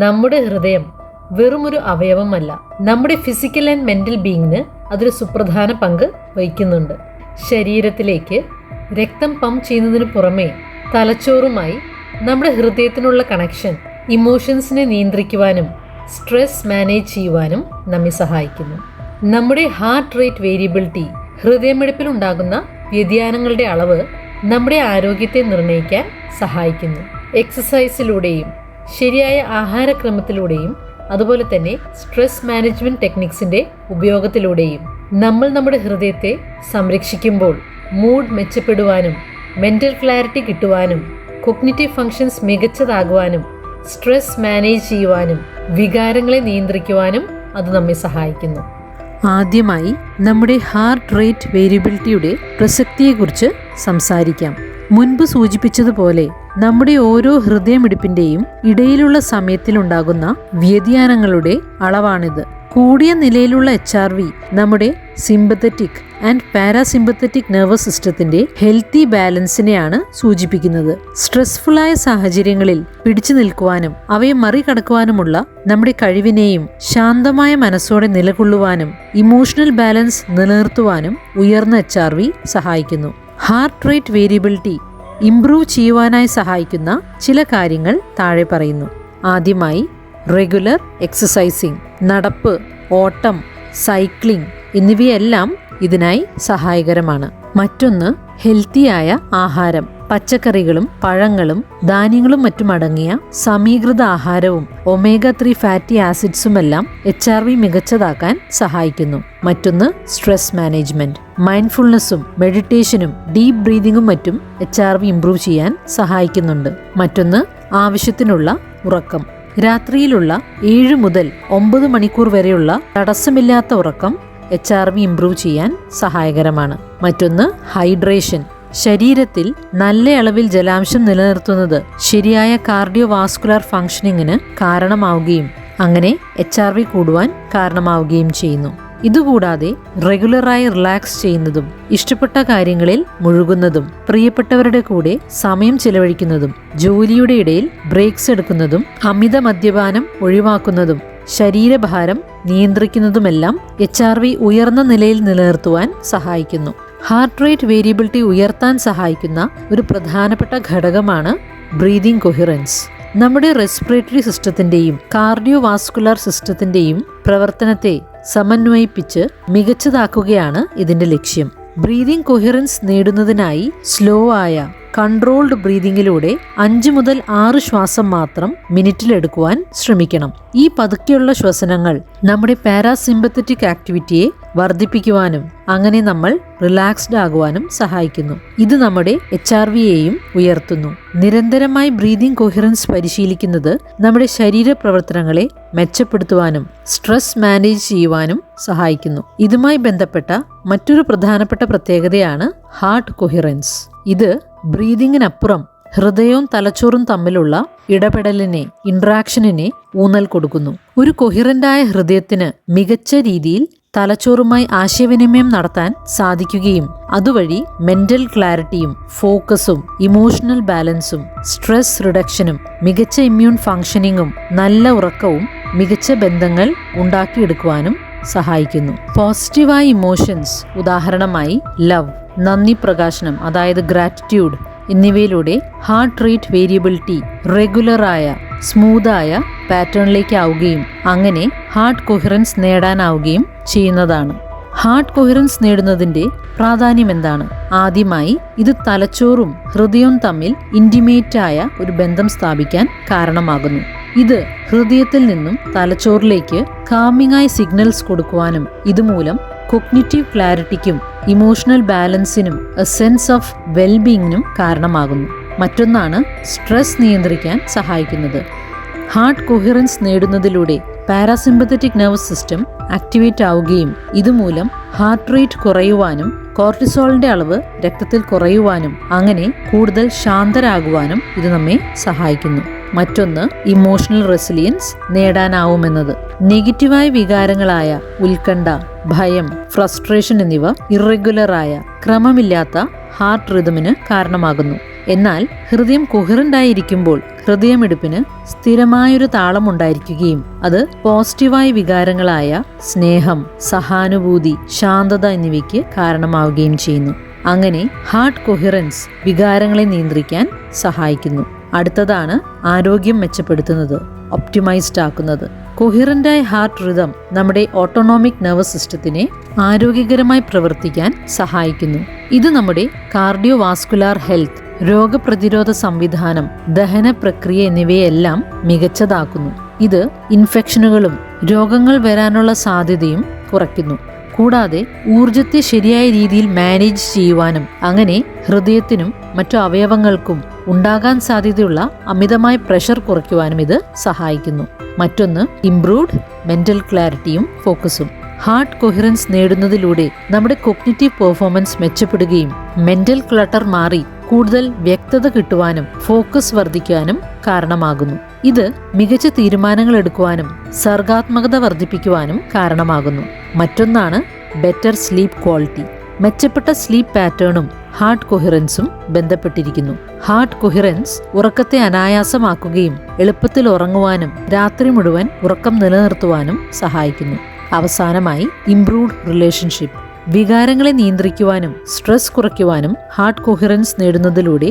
നമ്മുടെ ഹൃദയം വെറുമൊരു അവയവമല്ല, നമ്മുടെ ഫിസിക്കൽ ആൻഡ് മെന്റൽ ബീയിങ്ങിന് അതൊരു സുപ്രധാന പങ്ക് വഹിക്കുന്നുണ്ട്. ശരീരത്തിലേക്ക് രക്തം പമ്പ് ചെയ്യുന്നതിന് പുറമെ തലച്ചോറുമായി നമ്മുടെ ഹൃദയത്തിനുള്ള കണക്ഷൻ ഇമോഷൻസിനെ നിയന്ത്രിക്കുവാനും സ്ട്രെസ് മാനേജ് ചെയ്യുവാനും നമ്മെ സഹായിക്കുന്നു. നമ്മുടെ ഹാർട്ട് റേറ്റ് വേരിയബിലിറ്റി, ഹൃദയമിടിപ്പിൽ ഉണ്ടാകുന്ന വ്യതിയാനങ്ങളുടെ അളവ് നമ്മുടെ ആരോഗ്യത്തെ നിർണ്ണയിക്കാൻ സഹായിക്കുന്നു. എക്സസൈസിലൂടെയും ശരിയായ ആഹാരക്രമത്തിലൂടെയും അതുപോലെ തന്നെ സ്ട്രെസ് മാനേജ്മെന്റ് ടെക്നിക്സിന്റെ ഉപയോഗത്തിലൂടെയും നമ്മൾ നമ്മുടെ ഹൃദയത്തെ സംരക്ഷിക്കുമ്പോൾ മൂഡ് മെച്ചപ്പെടുവാനും മെന്റൽ ക്ലാരിറ്റി കിട്ടുവാനും കോഗ്നിറ്റീവ് ഫങ്ഷൻസ് മികച്ചതാകുവാനും സ്ട്രെസ് മാനേജ് ചെയ്യുവാനും വികാരങ്ങളെ നിയന്ത്രിക്കുവാനും അത് നമ്മെ സഹായിക്കുന്നു. ആദ്യമായി നമ്മുടെ ഹാർട്ട് റേറ്റ് വേരിയബിലിറ്റിയുടെ പ്രസക്തിയെക്കുറിച്ച് സംസാരിക്കാം. മുൻപ് സൂചിപ്പിച്ചതുപോലെ നമ്മുടെ ഓരോ ഹൃദയമിടിപ്പിന്റെയും ഇടയിലുള്ള സമയത്തിലുണ്ടാകുന്ന വ്യതിയാനങ്ങളുടെ അളവാണിത്. കൂടിയ നിലയിലുള്ള HRV നമ്മുടെ സിമ്പത്തറ്റിക് ആൻഡ് പാരാസിമ്പത്തറ്റിക് നെർവസ് സിസ്റ്റത്തിന്റെ ഹെൽത്തി ബാലൻസിനെയാണ് സൂചിപ്പിക്കുന്നത്. സ്ട്രെസ്ഫുള്ളായ സാഹചര്യങ്ങളിൽ പിടിച്ചു നിൽക്കുവാനും അവയെ മറികടക്കുവാനുമുള്ള നമ്മുടെ കഴിവിനെയും ശാന്തമായ മനസ്സോടെ നിലകൊള്ളുവാനും ഇമോഷണൽ ബാലൻസ് നിലനിർത്തുവാനും ഉയർന്ന HRV സഹായിക്കുന്നു. ഹാർട്ട് റേറ്റ് വേരിയബിലിറ്റി ഇംപ്രൂവ് ചെയ്യുവാനായി സഹായിക്കുന്ന ചില കാര്യങ്ങൾ താഴെ പറയുന്നു. ആദ്യമായി റെഗുലർ എക്സസൈസിങ്, നടപ്പ്, ഓട്ടം, സൈക്ലിംഗ് എന്നിവയെല്ലാം ഇതിനായി സഹായകരമാണ്. മറ്റൊന്ന് ഹെൽത്തിയായ ആഹാരം, പച്ചക്കറികളും പഴങ്ങളും ധാന്യങ്ങളും മറ്റും അടങ്ങിയ സമീകൃത ആഹാരവും omega-3 ഫാറ്റി ആസിഡ്സുമെല്ലാം HRV മികച്ചതാക്കാൻ സഹായിക്കുന്നു. മറ്റൊന്ന് സ്ട്രെസ് മാനേജ്മെന്റ്, മൈൻഡ്ഫുൾനെസ്സും മെഡിറ്റേഷനും ഡീപ് ബ്രീതിങ്ങും മറ്റും HRV ഇംപ്രൂവ് ചെയ്യാൻ സഹായിക്കുന്നുണ്ട്. മറ്റൊന്ന് ആവശ്യത്തിനുള്ള ഉറക്കം. രാത്രിയിലുള്ള 7 മുതൽ 9 മണിക്കൂർ വരെയുള്ള തടസ്സമില്ലാത്ത ഉറക്കം HRV ഇംപ്രൂവ് ചെയ്യാൻ സഹായകരമാണ്. മറ്റൊന്ന് ഹൈഡ്രേഷൻ. ശരീരത്തിൽ നല്ല അളവിൽ ജലാംശം നിലനിർത്തുന്നത് ശരിയായ കാർഡിയോവാസ്കുലർ ഫംഗ്ഷനിങ്ങിന് കാരണമാവുകയും അങ്ങനെ HRV കൂടുവാൻ കാരണമാവുകയും ചെയ്യുന്നു. ഇതുകൂടാതെ റെഗുലറായി റിലാക്സ് ചെയ്യുന്നതും ഇഷ്ടപ്പെട്ട കാര്യങ്ങളിൽ മുഴുകുന്നതും പ്രിയപ്പെട്ടവരുടെ കൂടെ സമയം ചെലവഴിക്കുന്നതും ജോലിയുടെ ഇടയിൽ ബ്രേക്സ് എടുക്കുന്നതും അമിത മദ്യപാനം ഒഴിവാക്കുന്നതും ശരീരഭാരം നിയന്ത്രിക്കുന്നതുമെല്ലാം HRV ഉയർന്ന നിലയിൽ നിലനിർത്തുവാൻ സഹായിക്കുന്നു. ഹാർട്ട് റേറ്റ് വേരിയബിലിറ്റി ഉയർത്താൻ സഹായിക്കുന്ന ഒരു പ്രധാനപ്പെട്ട ഘടകമാണ് ബ്രീതിങ് കൊഹിറൻസ്. നമ്മുടെ റെസ്പിറേറ്ററി സിസ്റ്റത്തിന്റെയും കാർഡിയോവാസ്കുലർ സിസ്റ്റത്തിന്റെയും പ്രവർത്തനത്തെ സമന്വയിപ്പിച്ച് മികച്ചതാക്കുകയാണ് ഇതിന്റെ ലക്ഷ്യം. ബ്രീതിങ് കൊഹിറൻസ് നേടുന്നതിനായി സ്ലോ ആയ കൺട്രോൾഡ് ബ്രീതിങ്ങിലൂടെ 5 മുതൽ 6 ശ്വാസം മാത്രം മിനിറ്റിലെടുക്കുവാൻ ശ്രമിക്കണം. ഈ പതുക്കെയുള്ള ശ്വസനങ്ങൾ നമ്മുടെ പാരാസിമ്പത്തറ്റിക് ആക്ടിവിറ്റിയെ വർദ്ധിപ്പിക്കുവാനും അങ്ങനെ നമ്മൾ റിലാക്സ്ഡ് ആകുവാനും സഹായിക്കുന്നു. ഇത് നമ്മുടെ HRVയെയും ഉയർത്തുന്നു. നിരന്തരമായി ബ്രീതിങ് കൊഹിറൻസ് പരിശീലിക്കുന്നത് നമ്മുടെ ശരീരപ്രവർത്തനങ്ങളെ മെച്ചപ്പെടുത്തുവാനും സ്ട്രെസ് മാനേജ് ചെയ്യുവാനും സഹായിക്കുന്നു. ഇതുമായി ബന്ധപ്പെട്ട മറ്റൊരു പ്രധാനപ്പെട്ട പ്രത്യേകതയാണ് ഹാർട്ട് കൊഹിറൻസ്. ഇത് ബ്രീതിങ്ങിനപ്പുറം ഹൃദയവും തലച്ചോറും തമ്മിലുള്ള ഇടപെടലിനെ, ഇന്ററാക്ഷനിനെ ഊന്നൽ കൊടുക്കുന്നു. ഒരു കൊഹിറന്റായ ഹൃദയത്തിന് മികച്ച രീതിയിൽ തലച്ചോറുമായി ആശയവിനിമയം നടത്താൻ സാധിക്കുകയും അതുവഴി മെന്റൽ ക്ലാരിറ്റിയും ഫോക്കസും ഇമോഷണൽ ബാലൻസും സ്ട്രെസ് റിഡക്ഷനും മികച്ച ഇമ്മ്യൂൺ ഫങ്ഷനിങ്ങും നല്ല ഉറക്കവും മികച്ച ബന്ധങ്ങൾ ഉണ്ടാക്കിയെടുക്കുവാനും സഹായിക്കുന്നു. പോസിറ്റീവായ ഇമോഷൻസ്, ഉദാഹരണമായി ലവ്, നന്ദി പ്രകാശനം അതായത് ഗ്രാറ്റിറ്റ്യൂഡ് എന്നിവയിലൂടെ ഹാർട്ട് റേറ്റ് വേരിയബിലിറ്റി റെഗുലറായ സ്മൂത്തായ പാറ്റേണിലേക്ക് ആവുകയും അങ്ങനെ ഹാർട്ട് കൊഹിറൻസ് നേടാനാവുകയും ചെയ്യുന്നതാണ്. ഹാർട്ട് കൊഹിറൻസ് നേടുന്നതിന്റെ പ്രാധാന്യം എന്താണ്? ആദ്യമായി ഇത് തലച്ചോറും ഹൃദയവും തമ്മിൽ ഇന്റിമേറ്റായ ഒരു ബന്ധം സ്ഥാപിക്കാൻ കാരണമാകുന്നു. ഇത് ഹൃദയത്തിൽ നിന്നും തലച്ചോറിലേക്ക് കാമിങ്ങായി സിഗ്നൽസ് കൊടുക്കുവാനും ഇതുമൂലം കോഗ്നിറ്റീവ് ക്ലാരിറ്റിക്കും ഇമോഷണൽ ബാലൻസിനും എ സെൻസ് ഓഫ് വെൽബീയിങ്ങിനും കാരണമാകുന്നു. മറ്റൊന്നാണ് സ്ട്രെസ് നിയന്ത്രിക്കാൻ സഹായിക്കുന്നത്. ഹാർട്ട് കൊഹിറൻസ് നേടുന്നതിലൂടെ പാരാസിമ്പത്തറ്റിക് നെർവസ് സിസ്റ്റം ആക്ടിവേറ്റ് ആവുകയും ഇതുമൂലം ഹാർട്ട് റേറ്റ് കുറയുവാനും കോർട്ടിസോളിന്റെ അളവ് രക്തത്തിൽ കുറയുവാനും അങ്ങനെ കൂടുതൽ ശാന്തരാകുവാനും ഇത് നമ്മെ സഹായിക്കുന്നു. മറ്റൊന്ന് ഇമോഷണൽ റെസിലിയൻസ് നേടാനാവുമെന്നത്. നെഗറ്റീവായ വികാരങ്ങളായ ഉത്കണ്ഠ, ഭയം, ഫ്രസ്ട്രേഷൻ എന്നിവ ഇറഗുലറായ ക്രമമില്ലാത്ത ഹാർട്ട് റിതമിന് കാരണമാകുന്നു. എന്നാൽ ഹൃദയം കൊഹിറൻ്റായിരിക്കുമ്പോൾ ഹൃദയമിടിപ്പിന് സ്ഥിരമായൊരു താളം ഉണ്ടായിരിക്കുകയും അത് പോസിറ്റീവായ വികാരങ്ങളായ സ്നേഹം, സഹാനുഭൂതി, ശാന്തത എന്നിവയ്ക്ക് കാരണമാവുകയും ചെയ്യുന്നു. അങ്ങനെ ഹാർട്ട് കൊഹിറൻസ് വികാരങ്ങളെ നിയന്ത്രിക്കാൻ സഹായിക്കുന്നു. അടുത്തതാണ് ആരോഗ്യം മെച്ചപ്പെടുത്തുന്നത്, ഒപ്റ്റിമൈസ്ഡ് ആക്കുന്നത്. കൊഹിറൻ്റായ ഹാർട്ട് റിതം നമ്മുടെ ഓട്ടോണോമിക് നെർവസ് സിസ്റ്റത്തിനെ ആരോഗ്യകരമായി പ്രവർത്തിക്കാൻ സഹായിക്കുന്നു. ഇത് നമ്മുടെ കാർഡിയോ വാസ്കുലാർ ഹെൽത്ത്, രോഗപ്രതിരോധ സംവിധാനം, ദഹന പ്രക്രിയ എന്നിവയെല്ലാം മികച്ചതാക്കുന്നു. ഇത് ഇൻഫെക്ഷനുകളും രോഗങ്ങൾ വരാനുള്ള സാധ്യതയും കുറയ്ക്കുന്നു. കൂടാതെ ഊർജത്തെ ശരിയായ രീതിയിൽ മാനേജ് ചെയ്യുവാനും അങ്ങനെ ഹൃദയത്തിനും മറ്റു അവയവങ്ങൾക്കും ഉണ്ടാകാൻ സാധ്യതയുള്ള അമിതമായ പ്രഷർ കുറയ്ക്കുവാനും ഇത് സഹായിക്കുന്നു. മറ്റൊന്ന് ഇംപ്രൂവ്ഡ് മെന്റൽ ക്ലാരിറ്റിയും ഫോക്കസും. ഹാർട്ട് കൊഹിറൻസ് നേടുന്നതിലൂടെ നമ്മുടെ കോഗ്നിറ്റീവ് പെർഫോമൻസ് മെച്ചപ്പെടുകയും മെന്റൽ ക്ലട്ടർ മാറി കൂടുതൽ വ്യക്തത കിട്ടുവാനും ഫോക്കസ് വർദ്ധിക്കാനും കാരണമാകുന്നു. ഇത് മികച്ച തീരുമാനങ്ങൾ എടുക്കുവാനും സർഗാത്മകത വർദ്ധിപ്പിക്കുവാനും കാരണമാകുന്നു. മറ്റൊന്നാണ് ബെറ്റർ സ്ലീപ്പ് ക്വാളിറ്റി. മെച്ചപ്പെട്ട സ്ലീപ്പ് പാറ്റേണും ഹാർട്ട് കൊഹിറൻസും ബന്ധപ്പെട്ടിരിക്കുന്നു. ഹാർട്ട് കൊഹിറൻസ് ഉറക്കത്തെ അനായാസമാക്കുകയും എളുപ്പത്തിൽ ഉറങ്ങുവാനും രാത്രി മുഴുവൻ ഉറക്കം നിലനിർത്തുവാനും സഹായിക്കുന്നു. അവസാനമായി ഇംപ്രൂവ്ഡ് റിലേഷൻഷിപ്പ്. വികാരങ്ങളെ നിയന്ത്രിക്കുവാനും സ്ട്രെസ് കുറയ്ക്കുവാനും ഹാർട്ട് കൊഹിറൻസ് നേടുന്നതിലൂടെ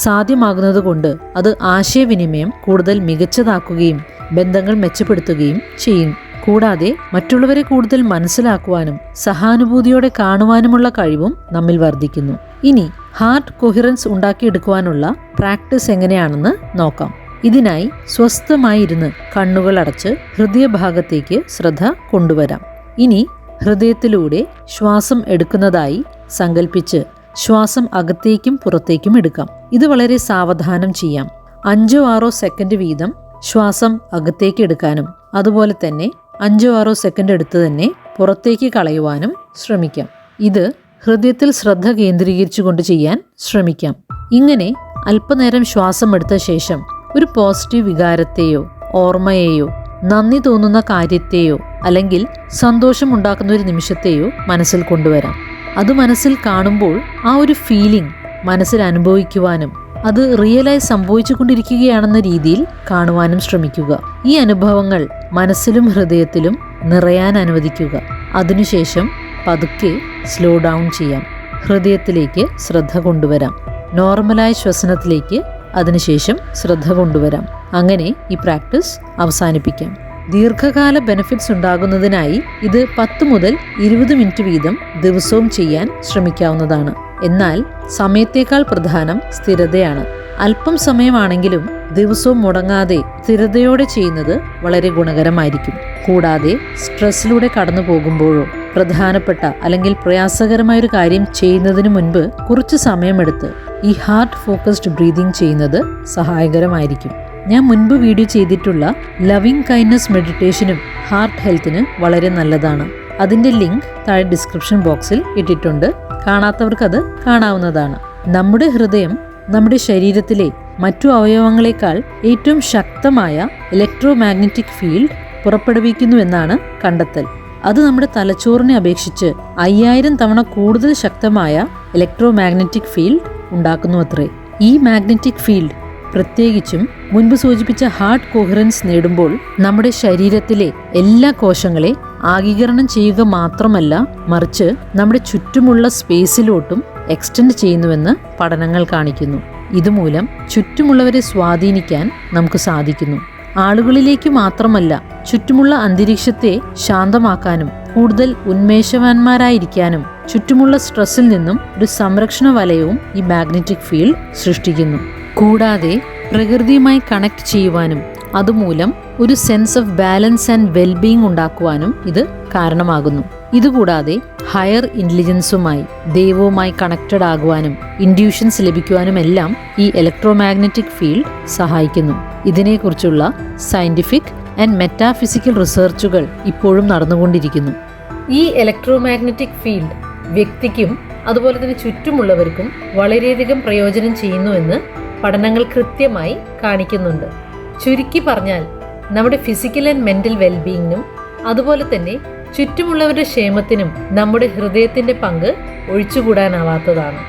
സാധ്യമാകുന്നതുകൊണ്ട് അത് ആശയവിനിമയം കൂടുതൽ മികച്ചതാക്കുകയും ബന്ധങ്ങൾ മെച്ചപ്പെടുത്തുകയും ചെയ്യും. കൂടാതെ മറ്റുള്ളവരെ കൂടുതൽ മനസ്സിലാക്കുവാനും സഹാനുഭൂതിയോടെ കാണുവാനുമുള്ള കഴിവും നമ്മിൽ വർദ്ധിക്കുന്നു. ഇനി ഹാർട്ട് കൊഹിറൻസ് ഉണ്ടാക്കിയെടുക്കുവാനുള്ള പ്രാക്ടീസ് എങ്ങനെയാണെന്ന് നോക്കാം. ഇതിനായി സ്വസ്ഥമായിരുന്ന് കണ്ണുകൾ അടച്ച് ഹൃദയഭാഗത്തേക്ക് ശ്രദ്ധ കൊണ്ടുവരാം. ഇനി ഹൃദയത്തിലൂടെ ശ്വാസം എടുക്കുന്നതായി സങ്കല്പിച്ച് ശ്വാസം അകത്തേക്കും പുറത്തേക്കും എടുക്കാം. ഇത് വളരെ സാവധാനം ചെയ്യാം. 5-6 സെക്കൻഡ് വീതം ശ്വാസം അകത്തേക്ക് എടുക്കാനും അതുപോലെ തന്നെ 5-6 സെക്കൻഡ് എടുത്ത് തന്നെ പുറത്തേക്ക് കളയുവാനും ശ്രമിക്കാം. ഇത് ഹൃദയത്തിൽ ശ്രദ്ധ കേന്ദ്രീകരിച്ചുകൊണ്ട് ചെയ്യാൻ ശ്രമിക്കാം. ഇങ്ങനെ അല്പനേരം ശ്വാസം എടുത്ത ശേഷം ഒരു പോസിറ്റീവ് വികാരത്തെയോ ഓർമ്മയെയോ നന്ദി തോന്നുന്ന കാര്യത്തെയോ അല്ലെങ്കിൽ സന്തോഷമുണ്ടാക്കുന്ന ഒരു നിമിഷത്തെയോ മനസ്സിൽ കൊണ്ടുവരാം. അത് മനസ്സിൽ കാണുമ്പോൾ ആ ഒരു ഫീലിംഗ് മനസ്സിൽ അനുഭവിക്കുവാനും അത് റിയലായി സംഭവിച്ചു കൊണ്ടിരിക്കുകയാണെന്ന രീതിയിൽ കാണുവാനും ശ്രമിക്കുക. ഈ അനുഭവങ്ങൾ മനസ്സിലും ഹൃദയത്തിലും നിറയാൻ അനുവദിക്കുക. അതിനുശേഷം പതുക്കെ സ്ലോ ഡൗൺ ചെയ്യാം. ഹൃദയത്തിലേക്ക് ശ്രദ്ധ കൊണ്ടുവരാം. നോർമലായ ശ്വസനത്തിലേക്ക് അതിനുശേഷം ശ്രദ്ധ കൊണ്ടുവരാം. അങ്ങനെ ഈ പ്രാക്ടീസ് അവസാനിപ്പിക്കാം. ദീർഘകാല ബെനിഫിറ്റ്സ് ഉണ്ടാകുന്നതിനായി ഇത് 10 മുതൽ 20 മിനിറ്റ് വീതം ദിവസവും ചെയ്യാൻ ശ്രമിക്കാവുന്നതാണ്. എന്നാൽ സമയത്തേക്കാൾ പ്രധാനം സ്ഥിരതയാണ്. അല്പം സമയമാണെങ്കിലും ദിവസവും മുടങ്ങാതെ സ്ഥിരതയോടെ ചെയ്യുന്നത് വളരെ ഗുണകരമായിരിക്കും. കൂടാതെ സ്ട്രെസ്സിലൂടെ കടന്നു പോകുമ്പോഴോ പ്രധാനപ്പെട്ട അല്ലെങ്കിൽ പ്രയാസകരമായൊരു കാര്യം ചെയ്യുന്നതിന് മുൻപ് കുറച്ച് സമയമെടുത്ത് ഈ ഹാർട്ട് ഫോക്കസ്ഡ് ബ്രീതിങ് ചെയ്യുന്നത് സഹായകരമായിരിക്കും. ഞാൻ മുൻപ് വീഡിയോ ചെയ്തിട്ടുള്ള ലവിങ് കൈൻഡ്നസ് മെഡിറ്റേഷനും ഹാർട്ട് ഹെൽത്തിന് വളരെ നല്ലതാണ്. അതിൻ്റെ ലിങ്ക് താഴെ ഡിസ്ക്രിപ്ഷൻ ബോക്സിൽ ഇട്ടിട്ടുണ്ട്. കാണാത്തവർക്ക് അത് കാണാവുന്നതാണ്. നമ്മുടെ ഹൃദയം നമ്മുടെ ശരീരത്തിലെ മറ്റു അവയവങ്ങളെക്കാൾ ഏറ്റവും ശക്തമായ ഇലക്ട്രോ മാഗ്നറ്റിക് ഫീൽഡ് പുറപ്പെടുവിക്കുന്നു എന്നാണ് കണ്ടെത്തൽ. അത് നമ്മുടെ തലച്ചോറിനെ അപേക്ഷിച്ച് 5000 തവണ കൂടുതൽ ശക്തമായ ഇലക്ട്രോ മാഗ്നറ്റിക് ഫീൽഡ് ഉണ്ടാക്കുന്നു അത്രേ. ഈ മാഗ്നറ്റിക് ഫീൽഡ് പ്രത്യേകിച്ചും മുൻപ് സൂചിപ്പിച്ച ഹാർട്ട് കൊഹിറൻസ് നേടുമ്പോൾ നമ്മുടെ ശരീരത്തിലെ എല്ലാ കോശങ്ങളെ ആഗീകരണം ചെയ്യുക മാത്രമല്ല, മറിച്ച് നമ്മുടെ ചുറ്റുമുള്ള സ്പേസിലോട്ടും എക്സ്റ്റെൻഡ് ചെയ്യുന്നുവെന്ന് പഠനങ്ങൾ കാണിക്കുന്നു. ഇതുമൂലം ചുറ്റുമുള്ളവരെ സ്വാധീനിക്കാൻ നമുക്ക് സാധിക്കുന്നു. ആളുകളിലേക്ക് മാത്രമല്ല, ചുറ്റുമുള്ള അന്തരീക്ഷത്തെ ശാന്തമാക്കാനും കൂടുതൽ ഉന്മേഷവാന്മാരായിരിക്കാനും ചുറ്റുമുള്ള സ്ട്രെസ്സിൽ നിന്നും ഒരു സംരക്ഷണ വലയവും ഈ മാഗ്നറ്റിക് ഫീൽഡ് സൃഷ്ടിക്കുന്നു. കൂടാതെ പ്രകൃതിയുമായി കണക്ട് ചെയ്യുവാനും അതുമൂലം ഒരു sense of balance and wellbeing ഉണ്ടാക്കുവാനും ഇത് കാരണമാകുന്നു. ഇതുകൂടാതെ ഹയർ ഇന്റലിജൻസുമായി ദൈവവുമായി കണക്റ്റഡ് ആകുവാനും ഇൻഡ്യൂഷൻസ് ലഭിക്കുവാനുമെല്ലാം ഈ ഇലക്ട്രോമാഗ്നറ്റിക് ഫീൽഡ് സഹായിക്കുന്നു. ഇതിനെക്കുറിച്ചുള്ള സയന്റിഫിക് ആൻഡ് മെറ്റാഫിസിക്കൽ റിസർച്ചുകൾ ഇപ്പോഴും നടന്നുകൊണ്ടിരിക്കുന്നു. ഈ ഇലക്ട്രോമാഗ്നറ്റിക് ഫീൽഡ് വ്യക്തിക്കും അതുപോലെ തന്നെ ചുറ്റുമുള്ളവർക്കും വളരെയധികം പ്രയോജനം ചെയ്യുന്നുവെന്ന് പഠനങ്ങൾ കൃത്യമായി കാണിക്കുന്നുണ്ട്. ചുരുക്കി പറഞ്ഞാൽ നമ്മുടെ ഫിസിക്കൽ ആൻഡ് മെന്റൽ വെൽബീയിങ്ങിനും അതുപോലെ തന്നെ ചുറ്റുമുള്ളവരുടെ ക്ഷേമത്തിനും നമ്മുടെ ഹൃദയത്തിന്റെ പങ്ക് ഒഴിച്ചുകൂടാനാവാത്തതാണ്.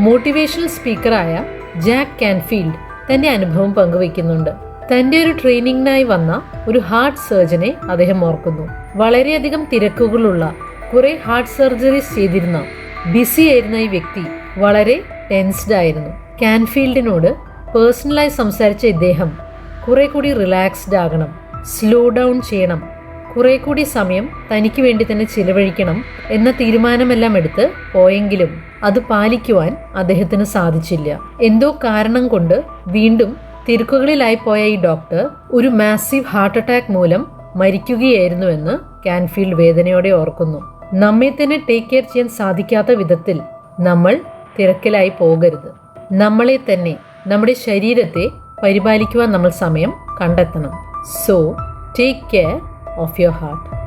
മോട്ടിവേഷണൽ സ്പീക്കറായ ജാക്ക് കാൻഫീൽഡ് തന്റെ അനുഭവം പങ്കുവയ്ക്കുന്നുണ്ട്. തന്റെ ഒരു ട്രെയിനിങ്ങിനായി വന്ന ഒരു ഹാർട്ട് സർജനെ അദ്ദേഹം ഓർക്കുന്നു. വളരെയധികം തിരക്കുകളുള്ള കുറെ ഹാർട്ട് സർജറീസ് ചെയ്തിരുന്ന ബിസി ആയിരുന്ന ഈ വ്യക്തി വളരെ ടെൻസ്ഡ് ആയിരുന്നു. കാൻഫീൽഡിനോട് പേഴ്സണലായി സംസാരിച്ച ഇദ്ദേഹം കുറെ കൂടി റിലാക്സ്ഡ് ആകണം, സ്ലോ ഡൗൺ ചെയ്യണം, കുറെ കൂടി സമയം തനിക്ക് വേണ്ടി തന്നെ ചിലവഴിക്കണം എന്ന തീരുമാനമെല്ലാം എടുത്ത് പോയെങ്കിലും അത് പാലിക്കുവാൻ അദ്ദേഹത്തിന് സാധിച്ചില്ല. എന്തോ കാരണം കൊണ്ട് വീണ്ടും തിരക്കുകളിലായി പോയ ഈ ഡോക്ടർ ഒരു മാസീവ് ഹാർട്ട് അറ്റാക്ക് മൂലം മരിക്കുകയായിരുന്നുവെന്ന് കാൻഫീൽഡ് വേദനയോടെ ഓർക്കുന്നു. നമ്മെ തന്നെ ടേക്ക് കെയർ ചെയ്യാൻ സാധിക്കാത്ത വിധത്തിൽ നമ്മൾ തിരക്കിലായി പോകരുത്. നമ്മളെ തന്നെ, നമ്മുടെ ശരീരത്തെ പരിപാലിക്കുവാൻ നമ്മൾ സമയം കണ്ടെത്തണം. So take care of your heart.